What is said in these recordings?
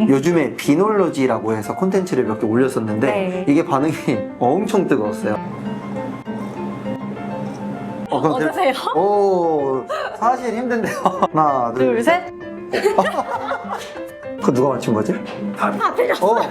요즘에 비놀로지라고 해서 콘텐츠를 몇 개 올렸었는데 네. 이게 반응이 엄청 뜨거웠어요. 그럼 어떠세요? 오, 사실 힘든데요. 하나, 둘, 셋. 그거 누가 맞춘 거지? 다 틀렸어요.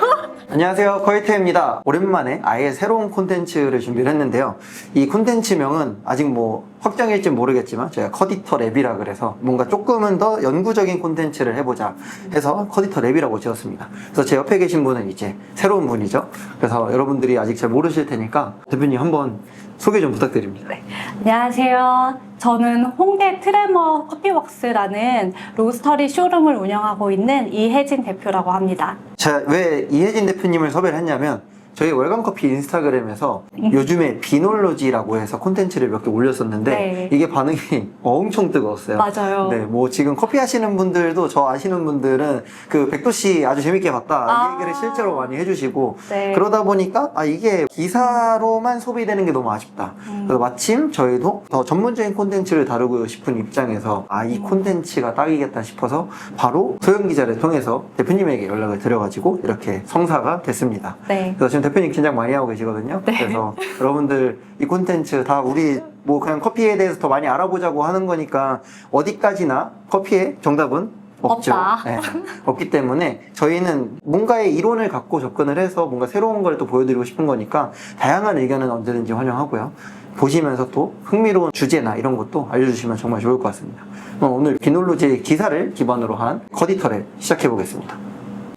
안녕하세요, 커이트입니다. 오랜만에 아예 새로운 콘텐츠를 준비를 했는데요. 이 콘텐츠명은 아직 뭐 확정일지 모르겠지만 저희가 커디터 랩이라 그래서 뭔가 조금은 더 연구적인 콘텐츠를 해보자 해서 커디터 랩이라고 지었습니다. 그래서 제 옆에 계신 분은 이제 새로운 분이죠. 그래서 여러분들이 아직 잘 모르실 테니까 대표님 한번 소개 좀 부탁드립니다. 네. 안녕하세요. 저는 홍대 트레머 커피웍스라는 로스터리 쇼룸을 운영하고 있는 이혜진 대표라고 합니다. 제가 왜 이혜진 대표님을 섭외를 했냐면 저희 월간커피 인스타그램에서 요즘에 비놀로지라고 해서 콘텐츠를 몇 개 올렸었는데 네. 이게 반응이 엄청 뜨거웠어요. 맞아요. 네, 뭐 지금 커피 하시는 분들도 저 아시는 분들은 그 백도씨 아주 재밌게 봤다 이 얘기를 실제로 많이 해주시고 네. 그러다 보니까 이게 기사로만 소비되는 게 너무 아쉽다. 그래서 마침 저희도 더 전문적인 콘텐츠를 다루고 싶은 입장에서 이 콘텐츠가 딱이겠다 싶어서 바로 소영 기자를 통해서 대표님에게 연락을 드려가지고 이렇게 성사가 됐습니다. 네. 그래서 지금 대표님 긴장 많이 하고 계시거든요. 네. 그래서 여러분들 이 콘텐츠 다 우리 뭐 그냥 커피에 대해서 더 많이 알아보자고 하는 거니까 어디까지나 커피의 정답은 없죠. 없다. 네. 없기 때문에 저희는 뭔가의 이론을 갖고 접근을 해서 뭔가 새로운 걸 또 보여드리고 싶은 거니까 다양한 의견은 언제든지 환영하고요. 보시면서 또 흥미로운 주제나 이런 것도 알려주시면 정말 좋을 것 같습니다. 그럼 오늘 비놀로지 기사를 기반으로 한 커디터를 시작해 보겠습니다.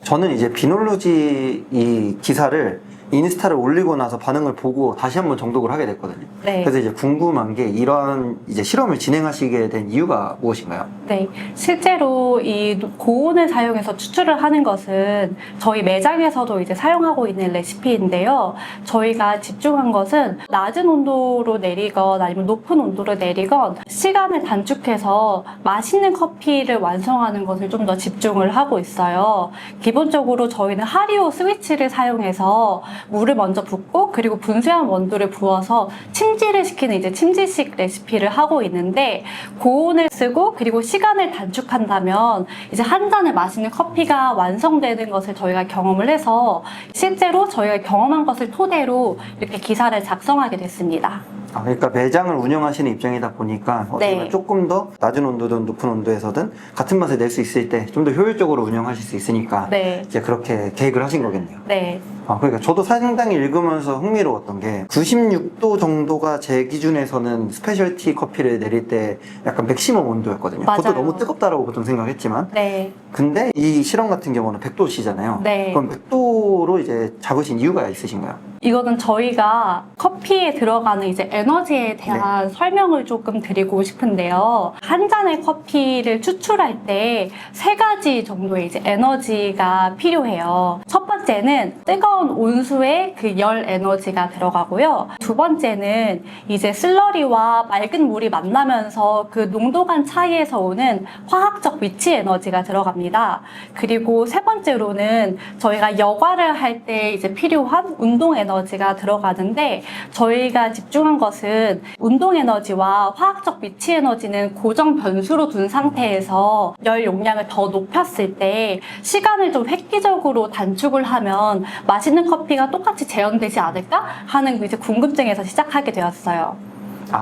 저는 이제 비놀로지 이 기사를 인스타를 올리고 나서 반응을 보고 다시 한번 정독을 하게 됐거든요. 네. 그래서 이제 궁금한 게 이런 이제 실험을 진행하시게 된 이유가 무엇인가요? 네, 실제로 이 고온을 사용해서 추출을 하는 것은 저희 매장에서도 이제 사용하고 있는 레시피인데요. 저희가 집중한 것은 낮은 온도로 내리건 아니면 높은 온도로 내리건 시간을 단축해서 맛있는 커피를 완성하는 것을 좀 더 집중을 하고 있어요. 기본적으로 저희는 하리오 스위치를 사용해서 물을 먼저 붓고 그리고 분쇄한 원두를 부어서 침지를 시키는 이제 침지식 레시피를 하고 있는데 고온을 쓰고 그리고 시간을 단축한다면 이제 한 잔의 맛있는 커피가 완성되는 것을 저희가 경험을 해서 실제로 저희가 경험한 것을 토대로 이렇게 기사를 작성하게 됐습니다. 그러니까 매장을 운영하시는 입장이다 보니까 네. 조금 더 낮은 온도든 높은 온도에서든 같은 맛을 낼 수 있을 때 좀 더 효율적으로 운영하실 수 있으니까 네. 이제 그렇게 계획을 하신 거겠네요. 네. 그러니까 저도 상당히 읽으면서 흥미로웠던 게 96도 정도가 제 기준에서는 스페셜티 커피를 내릴 때 약간 맥시멈 온도였거든요. 맞아요. 그것도 너무 뜨겁다라고 보통 생각했지만 네. 근데 이 실험 같은 경우는 100도시잖아요. 네. 그럼 100도로 이제 잡으신 이유가 있으신가요? 이거는 저희가 커피에 들어가는 이제 에너지에 대한 설명을 조금 드리고 싶은데요. 한 잔의 커피를 추출할 때 3가지 정도의 이제 에너지가 필요해요. 첫 번째는 뜨거운 온수에 그 열 에너지가 들어가고요. 두 번째는 이제 슬러리와 맑은 물이 만나면서 그 농도 간 차이에서 오는 화학적 위치 에너지가 들어갑니다. 그리고 세 번째로는 저희가 여과를 할 때 이제 필요한 운동 에너지가 들어가는데 저희가 집중한 것은 운동 에너지와 화학적 위치 에너지는 고정 변수로 둔 상태에서 열 용량을 더 높였을 때 시간을 좀 획기적으로 단축을 하면 맛있는 커피가 똑같이 재현되지 않을까 하는 이제 궁금증에서 시작하게 되었어요.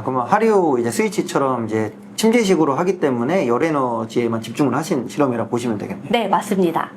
그러면 하리오 이제 스위치처럼 이제 침대식으로 하기 때문에 열 에너지에만 집중을 하신 실험이라 보시면 되겠네요. 네, 맞습니다.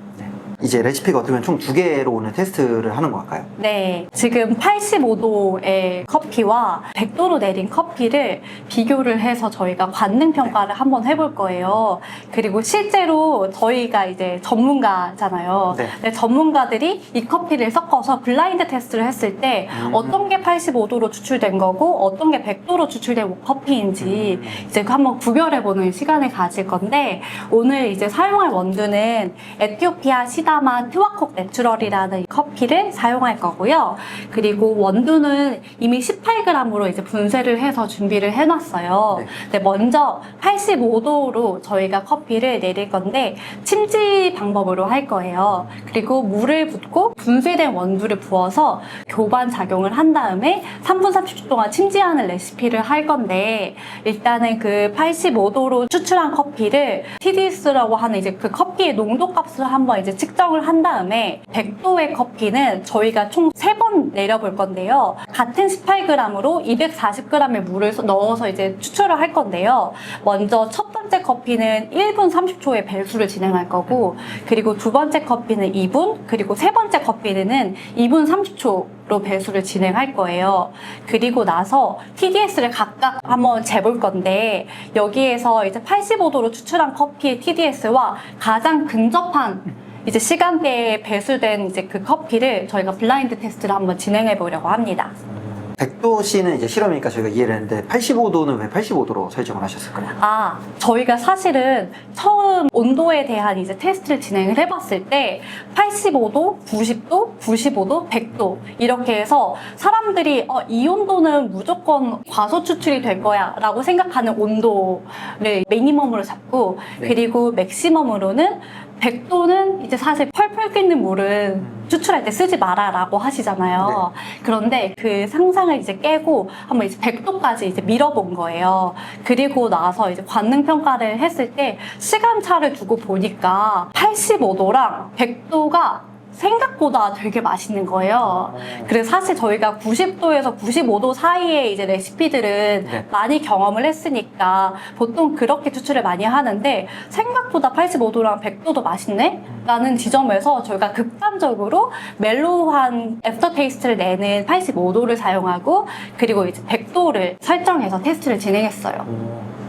이제 레시피가 어떻게 보면 총 2개로 오늘 테스트를 하는 걸까요? 네, 지금 85도의 커피와 100도로 내린 커피를 비교를 해서 저희가 관능 평가를 한번 해볼 거예요. 그리고 실제로 저희가 이제 전문가잖아요. 네. 네, 전문가들이 이 커피를 섞어서 블라인드 테스트를 했을 때 어떤 게 85도로 추출된 거고 어떤 게 100도로 추출된 커피인지 이제 한번 구별해보는 시간을 가질 건데 오늘 이제 사용할 원두는 에티오피아 시다마 트와콕 내추럴이라는 커피를 사용할 거고요. 그리고 원두는 이미 18g으로 이제 분쇄를 해서 준비를 해놨어요. 네. 네, 먼저 85도로 저희가 커피를 내릴 건데 침지 방법으로 할 거예요. 그리고 물을 붓고 분쇄된 원두를 부어서 교반 작용을 한 다음에 3분 30초 동안 침지하는 레시피를 할 건데 일단은 그 85도로 추출한 커피를 TDS라고 하는 이제 그 커피의 농도 값을 한번 이제 측정 설정을 한 다음에 100도의 커피는 저희가 총 3번 내려볼 건데요. 같은 18g으로 240g의 물을 넣어서 이제 추출을 할 건데요. 먼저 첫 번째 커피는 1분 30초의 배수를 진행할 거고, 그리고 두 번째 커피는 2분, 그리고 세 번째 커피는 2분 30초로 배수를 진행할 거예요. 그리고 나서 TDS를 각각 한번 재볼 건데, 여기에서 이제 85도로 추출한 커피의 TDS와 가장 근접한 이제 시간대에 배수된 이제 그 커피를 저희가 블라인드 테스트를 한번 진행해 보려고 합니다. 100도씨는 이제 실험이니까 저희가 이해를 했는데 85도는 왜 85도로 설정을 하셨을까요? 저희가 사실은 처음 온도에 대한 이제 테스트를 진행을 해봤을 때 85도, 90도, 95도, 100도 이렇게 해서 사람들이 이 온도는 무조건 과소 추출이 될 거야 라고 생각하는 온도를 미니멈으로 잡고, 네. 그리고 맥시멈으로는 100도는 이제 사실 펄펄 끓는 물은 추출할 때 쓰지 마라 라고 하시잖아요. 그런데 그 상상을 이제 깨고 한번 이제 100도까지 이제 밀어본 거예요. 그리고 나서 이제 관능 평가를 했을 때 시간차를 두고 보니까 85도랑 100도가 생각보다 되게 맛있는 거예요. 그래서 사실 저희가 90도에서 95도 사이의 이제 레시피들은 네. 많이 경험을 했으니까 보통 그렇게 추출을 많이 하는데, 생각보다 85도랑 100도도 맛있네? 라는 지점에서 저희가 극단적으로 멜로우한 애프터 테이스트를 내는 85도를 사용하고, 그리고 이제 100도를 설정해서 테스트를 진행했어요.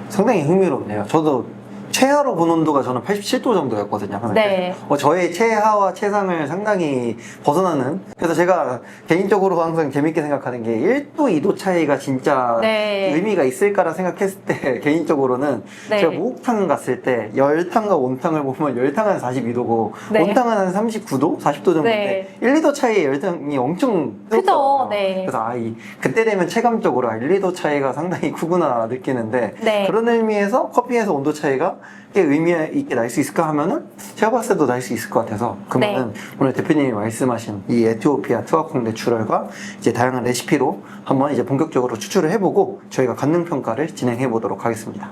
상당히 흥미롭네요. 저도 최하로 본 온도가 저는 87도 정도였거든요. 네. 저의 최하와 최상을 상당히 벗어나는, 그래서 제가 개인적으로 항상 재밌게 생각하는 게 1도, 2도 차이가 진짜 네. 의미가 있을까라 생각했을 때 개인적으로는 네. 제가 목욕탕 갔을 때 열탕과 온탕을 보면 열탕은 42도고 네. 온탕은 한 39도? 40도 정도인데 1, 2도 차이의 열탕이 엄청 그죠? 뜨겁더라고요. 네. 그래서 그때 되면 체감적으로 1, 2도 차이가 상당히 크구나 느끼는데, 네. 그런 의미에서 커피에서 온도 차이가 꽤 의미 있게 날 수 있을까 하면은 제가 봤을 때도 날 수 있을 것 같아서, 그러면은 오늘 대표님이 말씀하신 이 에티오피아 투아콩 내추럴과 이제 다양한 레시피로 한번 이제 본격적으로 추출을 해보고 저희가 관능 평가를 진행해 보도록 하겠습니다.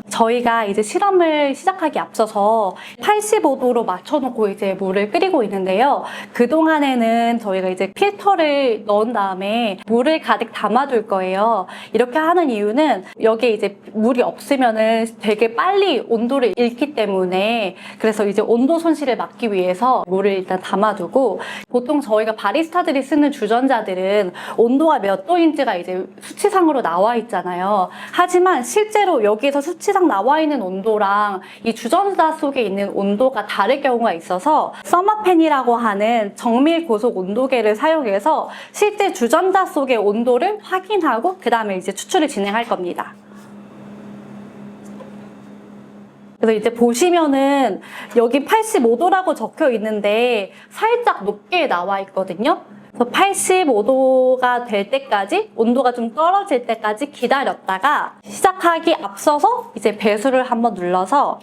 저희가 이제 실험을 시작하기 앞서서 85도로 맞춰놓고 이제 물을 끓이고 있는데요. 그동안에는 저희가 이제 필터를 넣은 다음에 물을 가득 담아둘 거예요. 이렇게 하는 이유는 여기에 이제 물이 없으면은 되게 빨리 온도를 잃기 때문에, 그래서 이제 온도 손실을 막기 위해서 물을 일단 담아두고, 보통 저희가 바리스타들이 쓰는 주전자들은 온도가 몇 도인지가 이제 수치상으로 나와 있잖아요. 하지만 실제로 여기에서 수치상 나와 있는 온도랑 이 주전자 속에 있는 온도가 다를 경우가 있어서 서머펜이라고 하는 정밀 고속 온도계를 사용해서 실제 주전자 속의 온도를 확인하고 그 다음에 이제 추출을 진행할 겁니다. 그래서 이제 보시면은 여기 85도라고 적혀 있는데 살짝 높게 나와 있거든요. 85도가 될 때까지, 온도가 좀 떨어질 때까지 기다렸다가 시작하기 앞서서 이제 배수를 한번 눌러서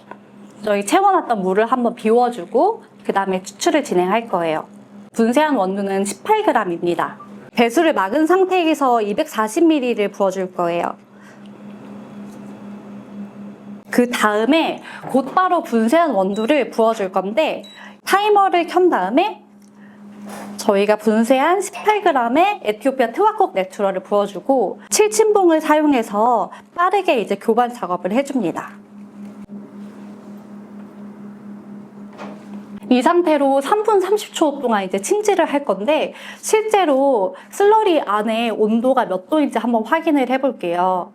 저희 채워놨던 물을 한번 비워주고 그 다음에 추출을 진행할 거예요. 분쇄한 원두는 18g입니다. 배수를 막은 상태에서 240ml를 부어줄 거예요. 그 다음에 곧바로 분쇄한 원두를 부어줄 건데, 타이머를 켠 다음에 저희가 분쇄한 18g의 에티오피아 투아콩 내추럴을 부어주고 7친봉을 사용해서 빠르게 이제 교반 작업을 해줍니다. 이 상태로 3분 30초 동안 이제 침지를 할 건데, 실제로 슬러리 안에 온도가 몇 도인지 한번 확인을 해볼게요.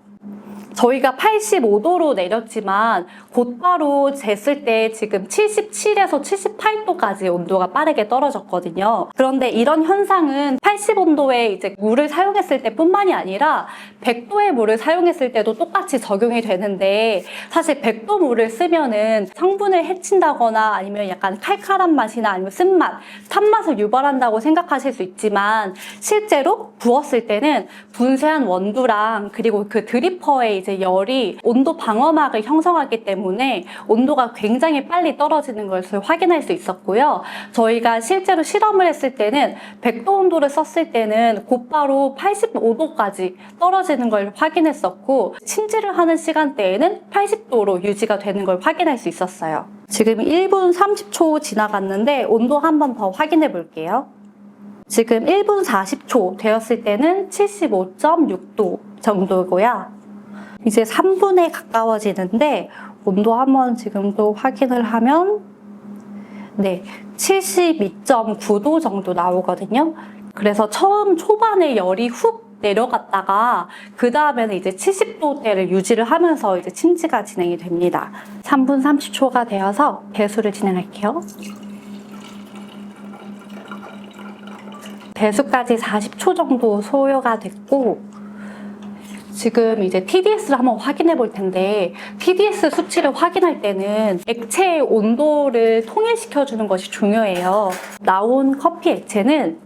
저희가 85도로 내렸지만 곧바로 쟀을 때 지금 77에서 78도까지 온도가 빠르게 떨어졌거든요. 그런데 이런 현상은 80온도의 이제 물을 사용했을 때뿐만이 아니라 100도의 물을 사용했을 때도 똑같이 적용이 되는데, 사실 100도 물을 쓰면은 성분을 해친다거나 아니면 약간 칼칼한 맛이나 아니면 쓴맛, 탄맛을 유발한다고 생각하실 수 있지만, 실제로 부었을 때는 분쇄한 원두랑 그리고 그 드리퍼에 이제 열이 온도 방어막을 형성하기 때문에 온도가 굉장히 빨리 떨어지는 것을 확인할 수 있었고요. 저희가 실제로 실험을 했을 때는 100도 온도를 썼을 때는 곧바로 85도까지 떨어지는 걸 확인했었고, 침지를 하는 시간대에는 80도로 유지가 되는 걸 확인할 수 있었어요. 지금 1분 30초 지나갔는데 온도 한 번 더 확인해 볼게요. 지금 1분 40초 되었을 때는 75.6도 정도고요. 이제 3분에 가까워지는데 온도 한번 지금 또 확인을 하면 72.9도 정도 나오거든요. 그래서 처음 초반에 열이 훅 내려갔다가 그 다음에는 이제 70도대를 유지를 하면서 이제 침지가 진행이 됩니다. 3분 30초가 되어서 배수를 진행할게요. 배수까지 40초 정도 소요가 됐고, 지금 이제 TDS를 한번 확인해 볼 텐데, TDS 수치를 확인할 때는 액체의 온도를 통일시켜 주는 것이 중요해요. 나온 커피 액체는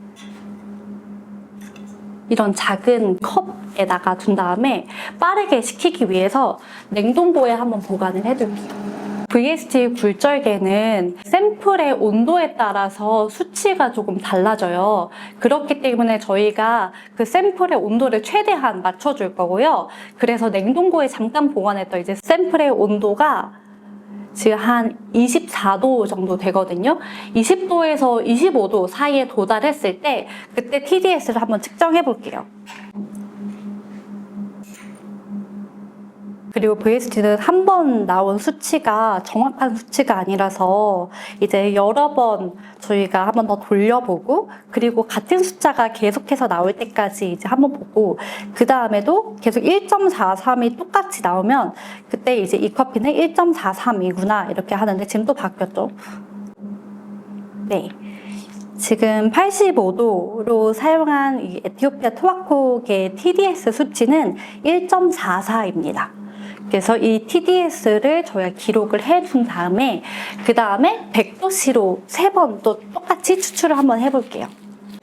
이런 작은 컵에다가 둔 다음에 빠르게 식히기 위해서 냉동고에 한번 보관을 해둘게요. VST 굴절계는 샘플의 온도에 따라서 수치가 조금 달라져요. 그렇기 때문에 저희가 그 샘플의 온도를 최대한 맞춰줄 거고요. 그래서 냉동고에 잠깐 보관했던 이제 샘플의 온도가 지금 한 24도 정도 되거든요. 20도에서 25도 사이에 도달했을 때 그때 TDS를 한번 측정해 볼게요. 그리고 VST는 한 번 나온 수치가 정확한 수치가 아니라서 이제 여러 번 저희가 한 번 더 돌려보고, 그리고 같은 숫자가 계속해서 나올 때까지 이제 한 번 보고, 그 다음에도 계속 1.43이 똑같이 나오면 그때 이제 이 커피는 1.43이구나 이렇게 하는데, 지금 또 바뀌었죠. 네. 지금 85도로 사용한 이 에티오피아 토바코계 TDS 수치는 1.44입니다. 그래서 이 TDS를 저희가 기록을 해둔 다음에 그 다음에 100도씨로 3번 또 똑같이 추출을 한번 해볼게요.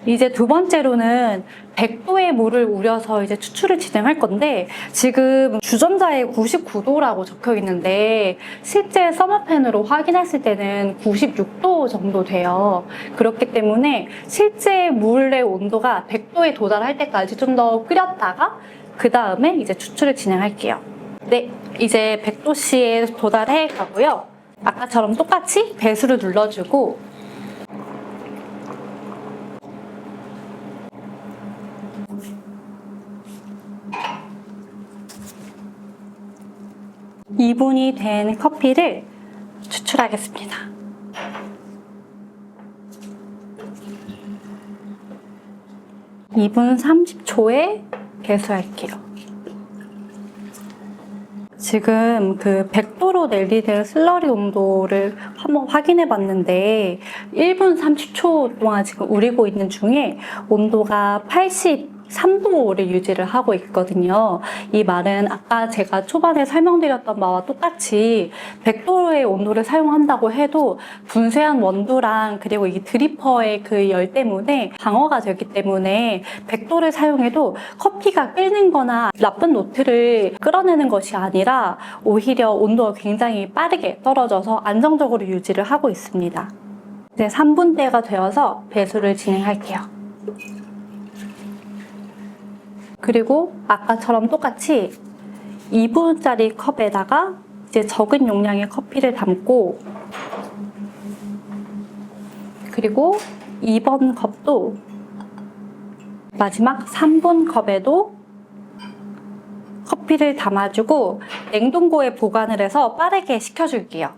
이제 두 번째로는 100도의 물을 우려서 이제 추출을 진행할 건데, 지금 주전자에 99도라고 적혀 있는데 실제 서머펜으로 확인했을 때는 96도 정도 돼요. 그렇기 때문에 실제 물의 온도가 100도에 도달할 때까지 좀 더 끓였다가 그 다음에 이제 추출을 진행할게요. 네, 이제 100도씨에 도달해 가고요. 아까처럼 똑같이 배수를 눌러주고, (2분이) 된 커피를 추출하겠습니다. (2분 30초에) 배수할게요. 지금 그 100도로 내리는 슬러리 온도를 한번 확인해 봤는데 1분 30초 동안 지금 우리고 있는 중에 온도가 83도를 유지를 하고 있거든요. 이 말은 아까 제가 초반에 설명드렸던 바와 똑같이 100도의 온도를 사용한다고 해도 분쇄한 원두랑 그리고 이 드리퍼의 그 열 때문에 방어가 되기 때문에 100도를 사용해도 커피가 끓는 거나 나쁜 노트를 끌어내는 것이 아니라 오히려 온도가 굉장히 빠르게 떨어져서 안정적으로 유지를 하고 있습니다. 이제 3분대가 되어서 배수를 진행할게요. 그리고 아까처럼 똑같이 2분짜리 컵에다가 이제 적은 용량의 커피를 담고, 그리고 2번 컵도 마지막 3분 컵에도 커피를 담아주고 냉동고에 보관을 해서 빠르게 식혀줄게요.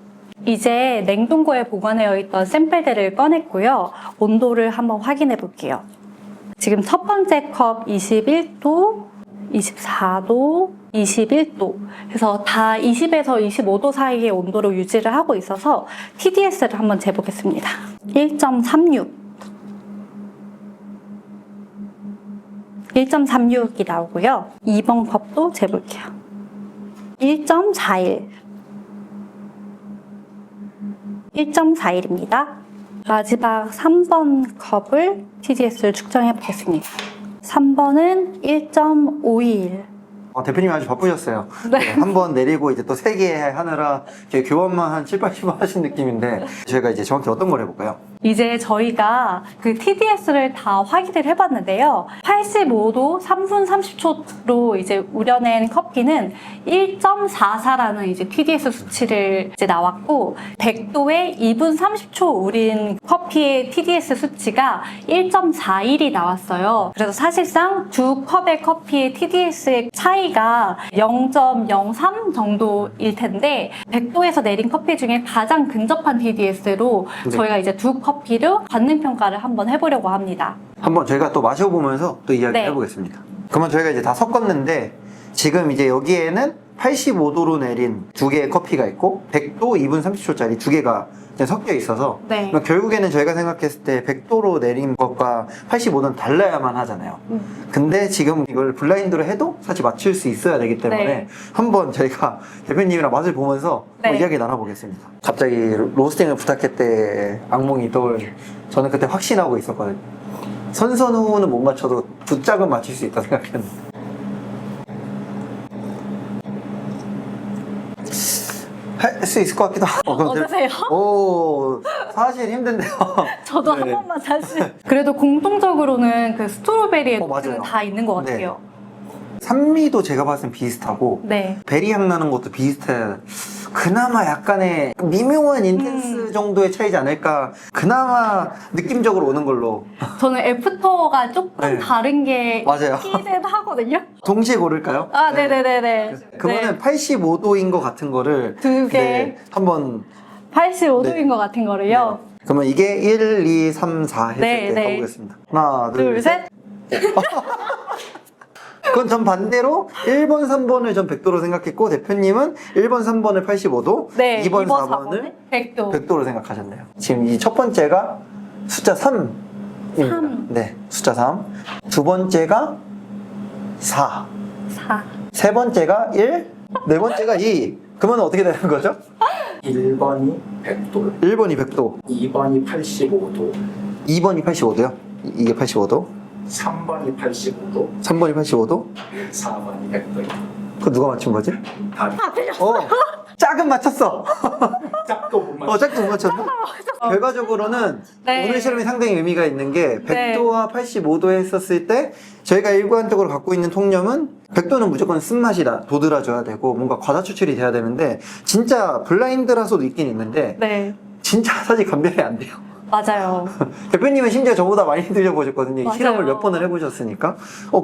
이제 냉동고에 보관되어 있던 샘플들을 꺼냈고요. 온도를 한번 확인해 볼게요. 지금 첫 번째 컵 21도, 24도, 21도 그래서 다 20에서 25도 사이의 온도로 유지를 하고 있어서 TDS를 한번 재보겠습니다. 1.36 1.36이 나오고요. 2번 컵도 재볼게요. 1.41 1.41입니다. 마지막 3번 컵을 TDS를 측정해 보겠습니다. 3번은 1.51 대표님이 아주 바쁘셨어요. 네. 한 번 내리고 이제 또 3개 하느라 이렇게 교환만 한 7, 80번 하신 느낌인데 저희가 이제 정확히 어떤 걸 해볼까요? 이제 저희가 그 TDS를 다 확인을 해봤는데요. 85도 3분 30초로 이제 우려낸 커피는 1.44라는 이제 TDS 수치를 이제 나왔고, 100도에 2분 30초 우린 커피의 TDS 수치가 1.41이 나왔어요. 그래서 사실상 두 컵의 커피의 TDS의 차이가 0.03 정도일 텐데, 100도에서 내린 커피 중에 가장 근접한 TDS로 네. 저희가 이제 두 커피를 관능 평가를 한번 해보려고 합니다. 한번 저희가 또 마셔보면서 또 이야기 네. 해보겠습니다. 그러면 저희가 이제 다 섞었는데 지금 이제 여기에는 85도로 내린 두 개의 커피가 있고 100도 2분 30초짜리 두 개가 섞여 있어서 네. 그러면 결국에는 저희가 생각했을 때 100도로 내린 것과 85도는 달라야만 하잖아요. 근데 지금 이걸 블라인드로 해도 사실 맞출 수 있어야 되기 때문에 네. 한번 저희가 대표님이랑 맛을 보면서 네. 이야기 나눠보겠습니다. 갑자기 로스팅을 부탁했대 악몽이 저는 그때 확신하고 있었거든요. 선선후는 못 맞춰도 두 짝은 맞출 수 있다 생각했는데 할 수 있을 것 같기도 하고. 어떠세요? 오, 사실 힘든데요. 저도 네. 한 번만 사실. 그래도 공통적으로는 그 스트로베리의 맞아요. 노트는 다 있는 것 같아요. 산미도 제가 봤을 땐 비슷하고 네. 베리 향 나는 것도 비슷해. 그나마 약간의 미묘한 인텐스 정도의 차이지 않을까. 그나마 느낌적으로 오는 걸로. 저는 애프터가 조금 네. 다른 게 맞아요. 있기는 하거든요. 동시에 고를까요? 아, 네네네네. 그거는 85도인 것 같은 거를 두 개. 네, 한번 85도인 네. 것 같은 거를요. 그러면 이게 1, 2, 3, 4 했을 네, 때 네. 가보겠습니다. 하나, 둘, 둘, 셋. 그건 전 반대로 1번, 3번을 전 100도로 생각했고 대표님은 1번, 3번을 85도, 네. 2번, 4번을 100도. 100도로 생각하셨네요. 지금 이 첫 번째가 숫자 3입니다. 3. 네, 숫자 3. 두 번째가 4. 4. 세 번째가 1. 네 번째가 2. 그러면 어떻게 되는 거죠? 1번이 100도, 1번이 100도, 2번이 85도, 2번이 85도요. 이게 85도. 3번이 85도, 3번이 85도. 4번이 100도입니다. 그거 누가 맞춘 거지? 다 짝은 맞췄어. 짝도 못 맞춰. 짝도 못 맞췄네. 결과적으로는 네. 오늘 실험이 상당히 의미가 있는 게 네. 100도와 85도에 했었을 때 저희가 일관적으로 갖고 있는 통념은 100도는 무조건 쓴맛이 도드라져야 되고 뭔가 과다 추출이 돼야 되는데 진짜 블라인드라서도 있긴 있는데 네. 진짜 사실 감별이 안 돼요. 맞아요. 대표님은 심지어 저보다 많이 드셔보셨거든요. 이 맞아요. 실험을 몇 번을 해보셨으니까.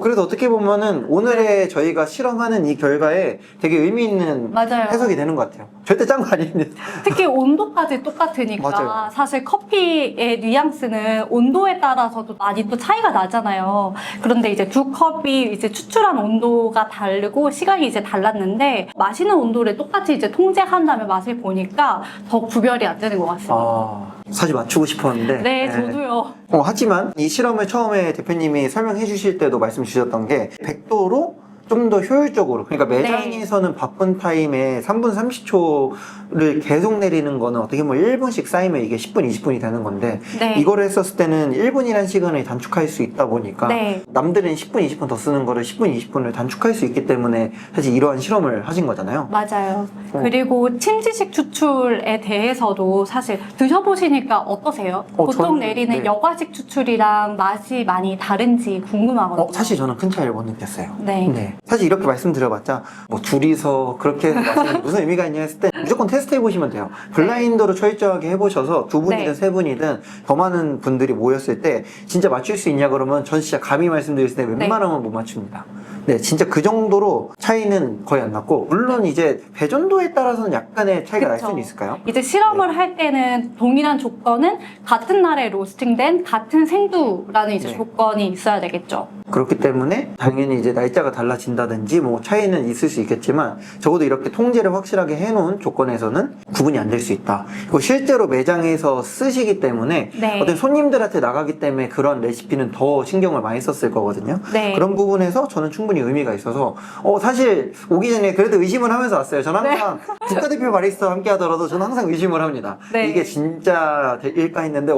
그래서 어떻게 보면은 오늘의 저희가 실험하는 이 결과에 되게 의미 있는 맞아요. 해석이 되는 것 같아요. 절대 짠 거 아닙니다. 특히 온도까지 똑같으니까 맞아요. 사실 커피의 뉘앙스는 온도에 따라서도 많이 또 차이가 나잖아요. 그런데 이제 두 컵이 이제 추출한 온도가 다르고 시간이 이제 달랐는데 마시는 온도를 똑같이 이제 통제한 다음에 맛을 보니까 더 구별이 안 되는 것 같습니다. 사실 맞추고 싶었는데. 네, 저도요. 하지만 이 실험을 처음에 대표님이 설명해 주실 때도 말씀 주셨던 게 100도로 좀 더 효율적으로, 그러니까 매장에서는 바쁜 타임에 3분 30초를 계속 내리는 거는 어떻게 보면 1분씩 쌓이면 이게 10분, 20분이 되는 건데 네. 이거를 했었을 때는 1분이라는 시간을 단축할 수 있다 보니까 네. 남들은 10분, 20분 더 쓰는 거를 10분, 20분을 단축할 수 있기 때문에 사실 이러한 실험을 하신 거잖아요. 맞아요. 그리고 침지식 추출에 대해서도 사실 드셔보시니까 어떠세요? 보통 저는- 내리는 네. 여과식 추출이랑 맛이 많이 다른지 궁금하거든요. 사실 저는 큰 차이를 못 느꼈어요. 네. 사실 이렇게 말씀드려봤자 뭐 둘이서 그렇게 해서 마시는 게 무슨 의미가 있냐 했을 때 무조건 테스트 해보시면 돼요. 블라인더로 철저하게 해보셔서 두 분이든 네. 세 분이든 더 많은 분들이 모였을 때 진짜 맞출 수 있냐 그러면 전 진짜 감히 말씀드렸을 때 웬만하면 못 맞춥니다. 네, 진짜 그 정도로 차이는 거의 안 났고 물론 이제 배전도에 따라서는 약간의 차이가 날 그쵸. 수는 있을까요? 이제 실험을 할 때는 동일한 조건은 같은 날에 로스팅된 같은 생두라는 이제 네. 조건이 있어야 되겠죠. 그렇기 때문에 당연히 이제 날짜가 달라진다든지 뭐 차이는 있을 수 있겠지만 적어도 이렇게 통제를 확실하게 해놓은 조건에서는 구분이 안 될 수 있다. 그리고 실제로 매장에서 쓰시기 때문에 네. 어떤 손님들한테 나가기 때문에 그런 레시피는 더 신경을 많이 썼을 거거든요. 네. 그런 부분에서 저는 충분히 의미가 있어서 사실 오기 전에 그래도 의심을 하면서 왔어요. 저는 항상 국가대표 바리스타와 함께 하더라도 저는 항상 의심을 합니다. 네. 이게 진짜 일까 했는데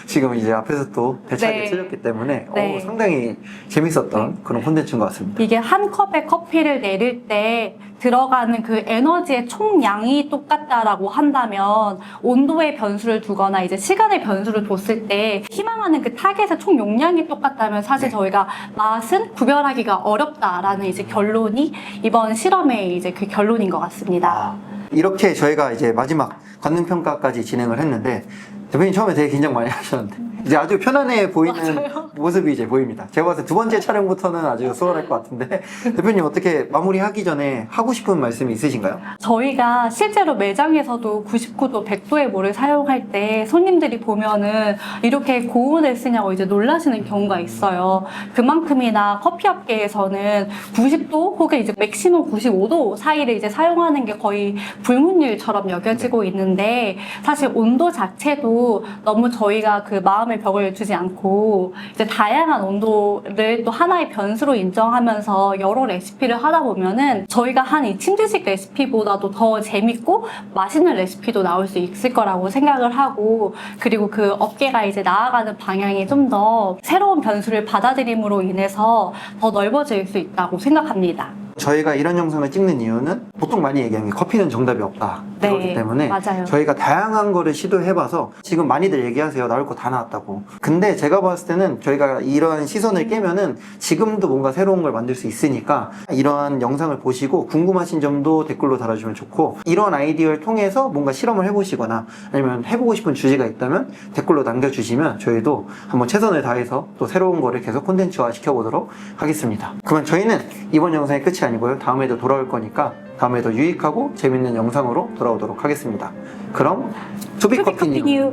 지금 이제 앞에서 또 대차게 네. 틀렸기 때문에 네. 상당히 재밌었던 그런 콘텐츠인 것 같습니다. 이게 한 컵의 커피를 내릴 때 들어가는 그 에너지의 총량이 똑같다라고 한다면 온도의 변수를 두거나 이제 시간의 변수를 뒀을 때 희망하는 그 타겟의 총 용량이 똑같다면 사실 네. 저희가 맛은 구별하기가 어렵다라는 이제 결론이 이번 실험의 이제 그 결론인 것 같습니다. 이렇게 저희가 이제 마지막 관능 평가까지 진행을 했는데 대표님 처음에 되게 긴장 많이 하셨는데 이제 아주 편안해 보이는 모습이 이제 보입니다. 제가 봤을 때 두 번째 촬영부터는 아주 수월할 것 같은데 대표님 어떻게 마무리하기 전에 하고 싶은 말씀이 있으신가요? 저희가 실제로 매장에서도 99도, 100도의 물을 사용할 때 손님들이 보면은 이렇게 고온을 쓰냐고 이제 놀라시는 경우가 있어요. 그만큼이나 커피업계에서는 90도 혹은 이제 맥시멈 95도 사이를 이제 사용하는 게 거의 불문율처럼 여겨지고 있는데 사실 온도 자체도 너무 저희가 그 마음의 벽을 주지 않고 이제 다양한 온도를 또 하나의 변수로 인정하면서 여러 레시피를 하다 보면은 저희가 한 이 침대식 레시피보다도 더 재밌고 맛있는 레시피도 나올 수 있을 거라고 생각을 하고 그리고 그 업계가 이제 나아가는 방향이 좀 더 새로운 변수를 받아들임으로 인해서 더 넓어질 수 있다고 생각합니다. 저희가 이런 영상을 찍는 이유는 보통 많이 얘기하는 게 커피는 정답이 없다 네, 그렇기 때문에 맞아요. 저희가 다양한 거를 시도해봐서 지금 많이들 얘기하세요. 나올 거 다 나왔다고. 근데 제가 봤을 때는 저희가 이러한 시선을 깨면은 지금도 뭔가 새로운 걸 만들 수 있으니까 이러한 영상을 보시고 궁금하신 점도 댓글로 달아주면 좋고 이런 아이디어를 통해서 뭔가 실험을 해보시거나 아니면 해보고 싶은 주제가 있다면 댓글로 남겨주시면 저희도 한번 최선을 다해서 또 새로운 거를 계속 콘텐츠화 시켜보도록 하겠습니다. 그러면 저희는 이번 영상이 끝이 아니고요. 다음에도 돌아올 거니까 다음에 더 유익하고 재밌는 영상으로 돌아오도록 하겠습니다. 그럼 투비커피 뉴 뉴